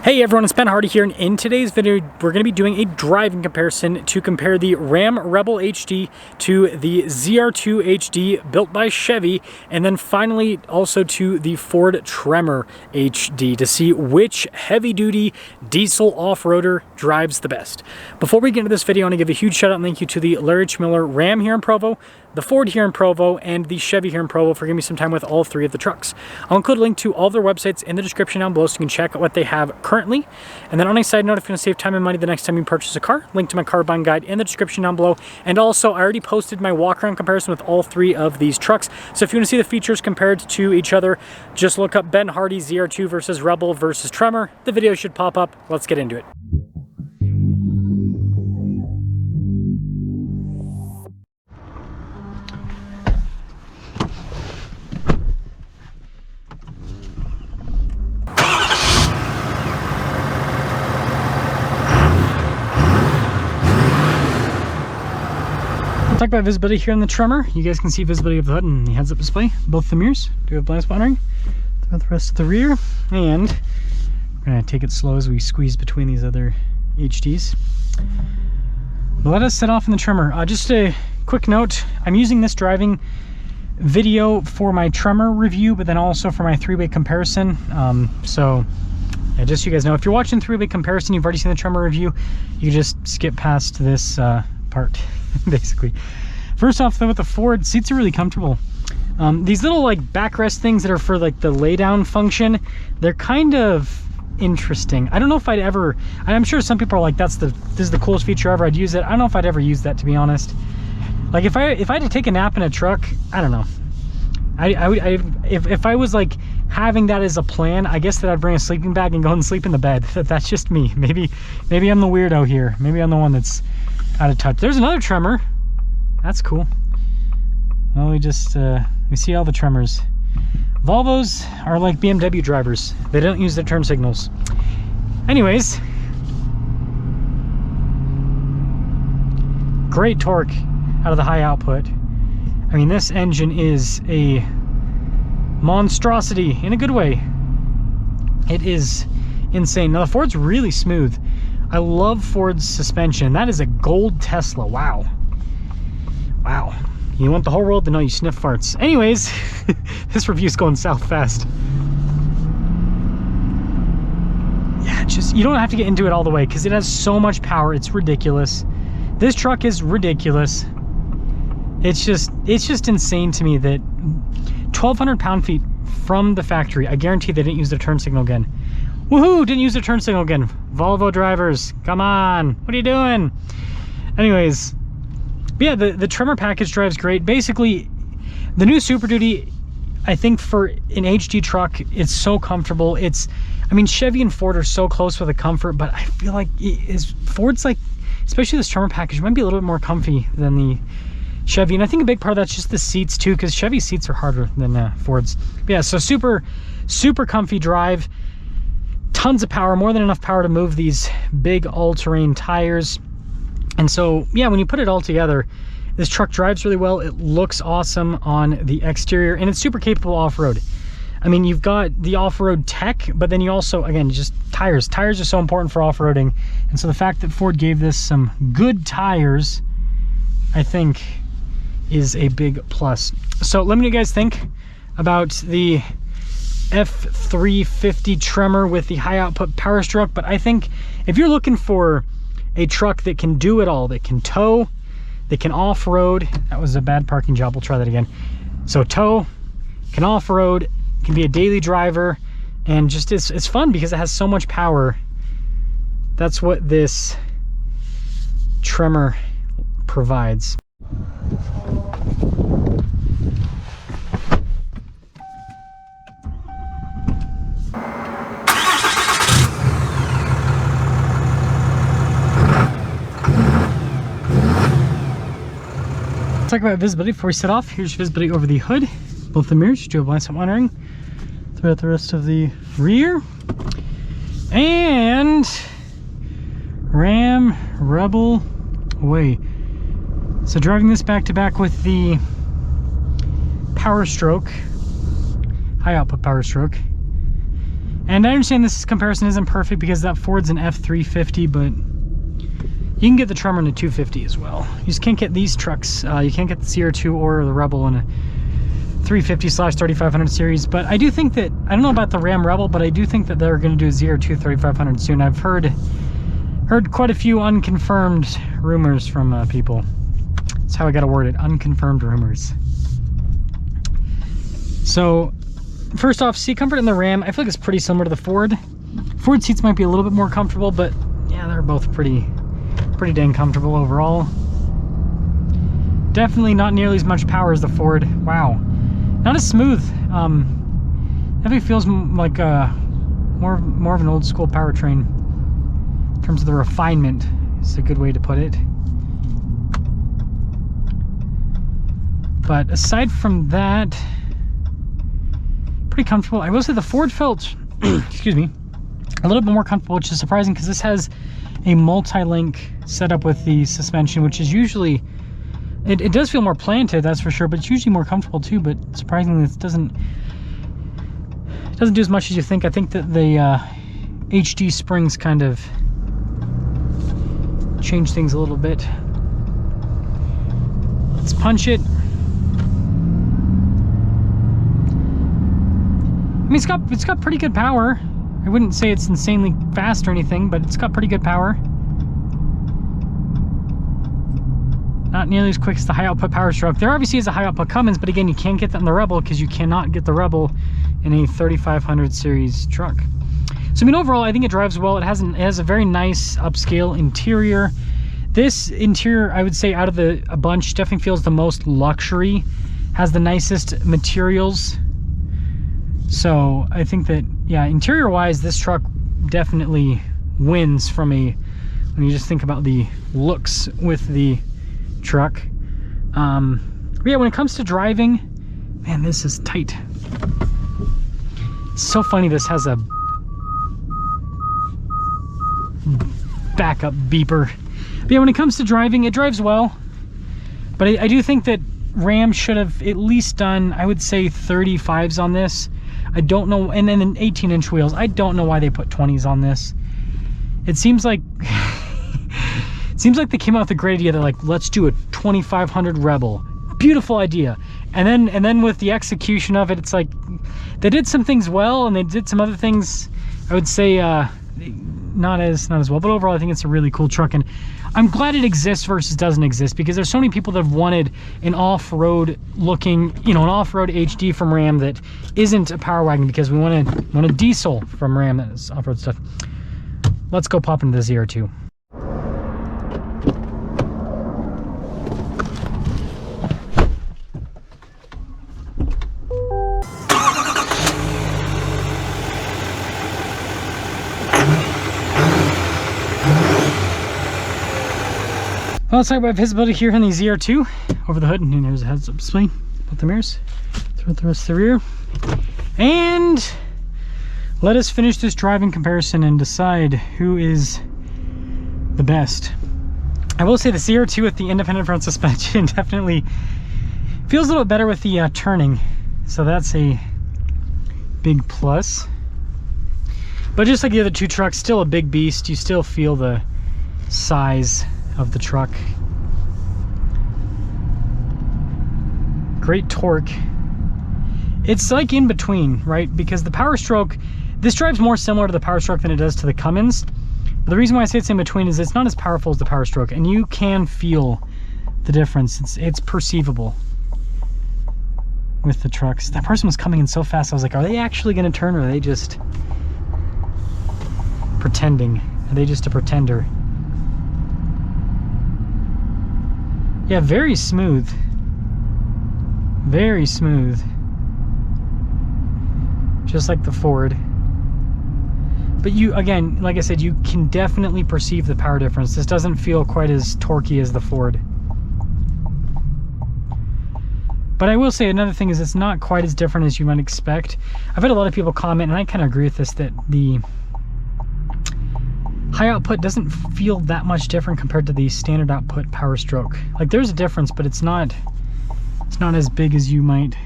Hey everyone, it's Ben Hardy here, and in today's video we're going to be doing a driving comparison to compare the Ram Rebel HD to the ZR2 HD built by Chevy, and then finally also to the Ford Tremor HD to see which heavy-duty diesel off-roader drives the best. Before we get into this video, I want to give a huge shout out and thank you to the Larry H. Miller Ram here in Provo, the Ford here in Provo, and the Chevy here in Provo for giving me some time with all three of the trucks. I'll include a link to all of their websites in the description down below so you can check out what they have currently. And then on a side note, if you're going to save time and money the next time you purchase a car, link to my car buying guide in the description down below. And also, I already posted my walk-around comparison with all three of these trucks. So if you want to see the features compared to each other, just look up Ben Hardy ZR2 versus Rebel versus Tremor. The video should pop up. Let's get into it. Talk about visibility here in the Tremor. You guys can see visibility of the hood and the heads-up display. Both the mirrors do have blind spot monitoring. Throughout the rest of the rear, and we're gonna take it slow as we squeeze between these other HDs. But let us set off in the Tremor. Just a quick note: I'm using this driving video for my Tremor review, but then also for my three-way comparison. So yeah, just so you guys know, if you're watching three-way comparison, you've already seen the Tremor review. You can just skip past this part. Basically. First off though, with the Ford, seats are really comfortable. These little like backrest things that are for like the lay down function, they're kind of interesting. I don't know if I'd ever, I'm sure some people are like, this is the coolest feature ever, I'd use it. I don't know if I'd ever use that, to be honest. Like if I had to take a nap in a truck, I don't know. If I was like having that as a plan, I guess that I'd bring a sleeping bag and go and sleep in the bed. That's just me. Maybe I'm the weirdo here. Maybe I'm the one that's out of touch. There's another Tremor. That's cool. Well, we see all the Tremors. Volvos are like BMW drivers. They don't use their turn signals. Anyways, great torque out of the high output. I mean, this engine is a monstrosity in a good way. It is insane. Now the Ford's really smooth. I love Ford's suspension. That is a gold Tesla. Wow. Wow. You want the whole world to know you sniff farts. Anyways, this review's going south fast. Yeah, you don't have to get into it all the way because it has so much power. It's ridiculous. This truck is ridiculous. It's just insane to me that 1,200 pound-feet from the factory. I guarantee they didn't use their turn signal again. Woohoo! Didn't use their turn signal again. Volvo drivers, come on. What are you doing? Anyways, yeah, the Tremor package drives great. Basically, the new Super Duty, I think for an HD truck, it's so comfortable. I mean, Chevy and Ford are so close with the comfort, but I feel like Ford's like, especially this Tremor package, might be a little bit more comfy than the Chevy. And I think a big part of that's just the seats too, because Chevy seats are harder than Ford's. But yeah, so super comfy drive. Tons of power, more than enough power to move these big all-terrain tires. And so yeah, when you put it all together, this truck drives really well. It looks awesome on the exterior, and it's super capable off-road. I mean, you've got the off-road tech, but then you also, again, just tires are so important for off-roading. And so the fact that Ford gave this some good tires, I think, is a big plus. So let me know what you guys think about the F350 Tremor with the high output power stroke. But I think if you're looking for a truck that can do it all, that can tow, that can off-road, that was a bad parking job, we'll try that again. So tow, can off-road, can be a daily driver, and just it's fun because it has so much power. That's what this Tremor provides. Talk about visibility before we set off. Here's visibility over the hood. Both the mirrors do have blind spot monitoring throughout the rest of the rear. And Ram Rebel away. So driving this back to back with the power stroke, high output power stroke, And I understand this comparison isn't perfect because that Ford's an F350, but you can get the Tremor in a 250 as well. You just can't get these trucks. You can't get the ZR2 or the Rebel in a 350/3500 series. But I do think that, I don't know about the Ram Rebel, but I do think that they're going to do a ZR2 3500 soon. I've heard quite a few unconfirmed rumors from people. That's how I got to word it, unconfirmed rumors. So, first off, seat comfort in the Ram, I feel like it's pretty similar to the Ford. Ford seats might be a little bit more comfortable, but yeah, they're both pretty dang comfortable overall. Definitely not nearly as much power as the Ford. Wow. Not as smooth. Definitely feels like more of an old school powertrain in terms of the refinement. Is a good way to put it. But aside from that, pretty comfortable. I will say the Ford felt, excuse me, a little bit more comfortable, which is surprising because this has a multi-link setup with the suspension, which is usually, it does feel more planted, that's for sure, but it's usually more comfortable too. But surprisingly, it doesn't do as much as you think. I think that the HD springs kind of change things a little bit. Let's punch it. I mean, it's got pretty good power. I wouldn't say it's insanely fast or anything, but it's got pretty good power. Not nearly as quick as the high output Power Stroke. There obviously is a high output Cummins, but again, you can't get that in the Rebel because you cannot get the Rebel in a 3500 series truck. So I mean, overall, I think it drives well. It has a very nice upscale interior. This interior, I would say, out of a bunch, definitely feels the most luxury. Has the nicest materials. So I think that, yeah, interior wise, this truck definitely wins from when you just think about the looks with the truck. But yeah, when it comes to driving, man, this is tight. It's so funny, this has a backup beeper. But yeah, when it comes to driving, it drives well. But I do think that Ram should have at least done, I would say, 35s on this. I don't know, and then 18-inch wheels. I don't know why they put 20s on this. It seems like they came out with a great idea. They're like, let's do a 2500 Rebel. Beautiful idea. And then with the execution of it, it's like they did some things well, and they did some other things, I would say, not as well. But overall, I think it's a really cool truck, and I'm glad it exists versus doesn't exist, because there's so many people that have wanted an off-road looking, an off-road HD from Ram that isn't a power wagon, because we want a diesel from Ram that is off-road stuff. Let's go pop into the ZR2. Well, let's talk about visibility here in the ZR2. Over the hood, and there's a heads-up display. Put the mirrors, throw the rest of the rear. And let us finish this driving comparison and decide who is the best. I will say the ZR2 with the independent front suspension definitely feels a little better with the turning. So that's a big plus. But just like the other two trucks, still a big beast. You still feel the size of the truck. Great torque. It's like in between, right? Because the Power Stroke, this drives more similar to the Power Stroke than it does to the Cummins. But the reason why I say it's in between is it's not as powerful as the Power Stroke, and you can feel the difference. It's perceivable with the trucks. That person was coming in so fast, I was like, are they actually going to turn, or are they just pretending? Are they just a pretender? Yeah, very smooth. Very smooth. Just like the Ford. But you, again, like I said, you can definitely perceive the power difference. This doesn't feel quite as torquey as the Ford. But I will say another thing is it's not quite as different as you might expect. I've had a lot of people comment, and I kind of agree with this, that the high output doesn't feel that much different compared to the standard output Power Stroke. Like, there's a difference, but it's not as big as you might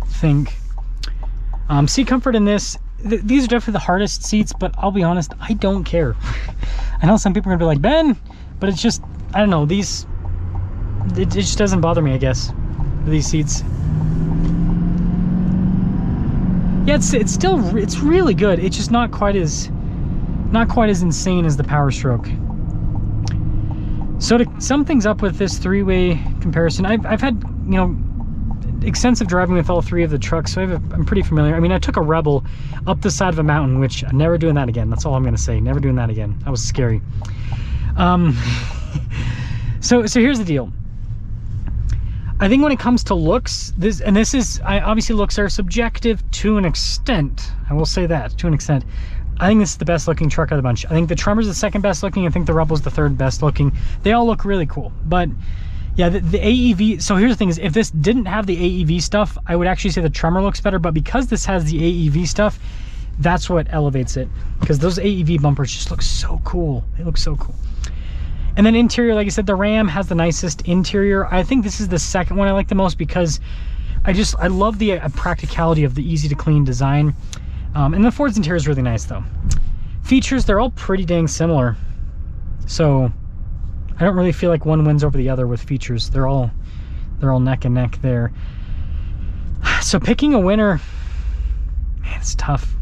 think. Seat comfort in this these are definitely the hardest seats, but I'll be honest, I don't care. I know some people are gonna be like, Ben, but it's just, I don't know, it just doesn't bother me, I guess, these seats. Yeah, it's really good. It's just not quite as insane as the Power Stroke. So to sum things up with this three-way comparison, I've had, you know, extensive driving with all three of the trucks, so I'm pretty familiar. I mean, I took a Rebel up the side of a mountain, which I'm never doing that again. That's all I'm gonna say. Never doing that again. That was scary. So here's the deal. I think when it comes to looks, obviously looks are subjective to an extent. I will say that, to an extent. I think this is the best looking truck out of the bunch. I think the Tremor's the second best looking. I think the Rebel's the third best looking. They all look really cool. But yeah, the AEV, so here's the thing is, if this didn't have the AEV stuff, I would actually say the Tremor looks better, but because this has the AEV stuff, that's what elevates it. Because those AEV bumpers just look so cool. They look so cool. And then interior, like I said, the Ram has the nicest interior. I think this is the second one I like the most because I love the practicality of the easy to clean design. And the Ford's interior is really nice though. Features, they're all pretty dang similar. So I don't really feel like one wins over the other with features. They're all neck and neck there. So picking a winner, man, it's tough.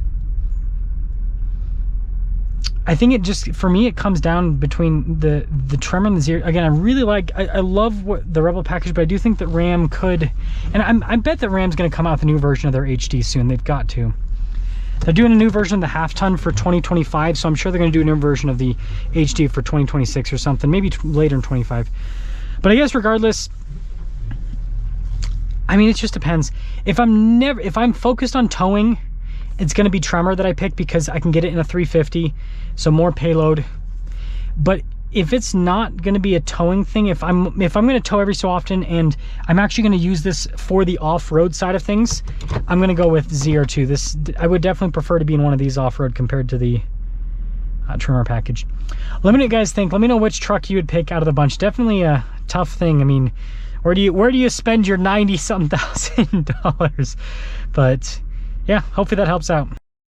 I think it just, for me, it comes down between the Tremor and the ZR. Again, I really like, I love what the Rebel package, but I do think that Ram could, and I bet that Ram's going to come out with a new version of their HD soon. They've got to. They're doing a new version of the half ton for 2025, so I'm sure they're going to do a new version of the HD for 2026 or something, maybe later in 25. But I guess regardless, I mean, it just depends. If I'm focused on towing, it's going to be Tremor that I pick because I can get it in a 350, so more payload. But if it's not going to be a towing thing, if I'm going to tow every so often and I'm actually going to use this for the off-road side of things, I'm going to go with ZR2. This, I would definitely prefer to be in one of these off-road compared to the Tremor package. Let me know what you guys think. Let me know which truck you would pick out of the bunch. Definitely a tough thing. I mean, where do you spend your $90-something thousand? But yeah, hopefully that helps out.